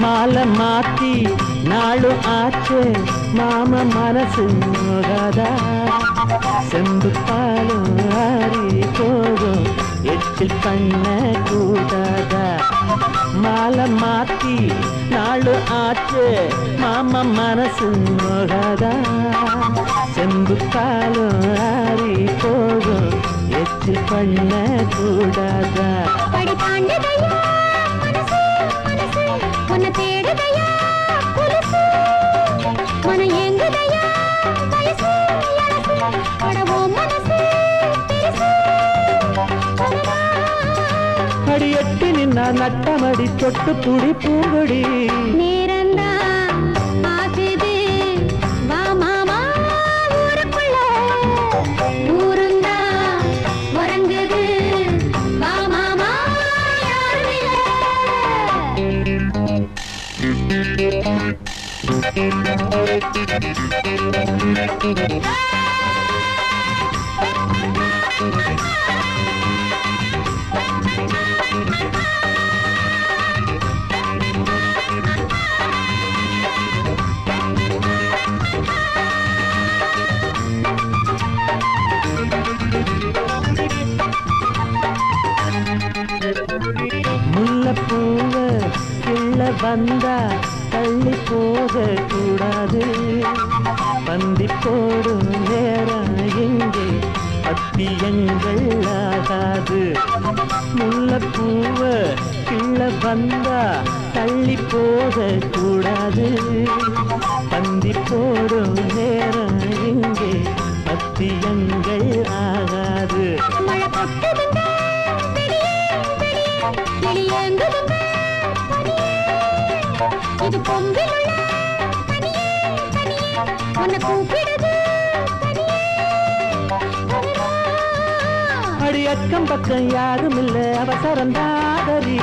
மாலை மாத்தி நாளு ஆச்சு மாம மனசு நோகாதா செம்பு பாலும் ஆறி போகும் எச்சில் பண்ண கூடாதா மாலை மாத்தி நாளு ஆச்சு மாம மனசு நோகாதா செம்பு பாலும் ஆறி போகும் எச்சில் பண்ண கூடாதா அடி எட்டி நின்னா நட்டமடி தொட்டு புடி பூங்குடி முல்லைப்பூவ கிள்ள வந்தா தள்ளி போக கூடாது பந்தி போடும் நேரம் எங்கே பத்தியங்கள் ஆகாது முல்லைப்பூவ கிள்ள வந்தா தள்ளி போக கூடாது பந்தி போடும் நேரம் எங்கே பத்தியங்கள் ஆகாது இது பொங்கிலுள்ள உன்னை கூப்பிடுது அடி அக்கம் பக்கம் யாரும் இல்ல அவசரம் தாதரி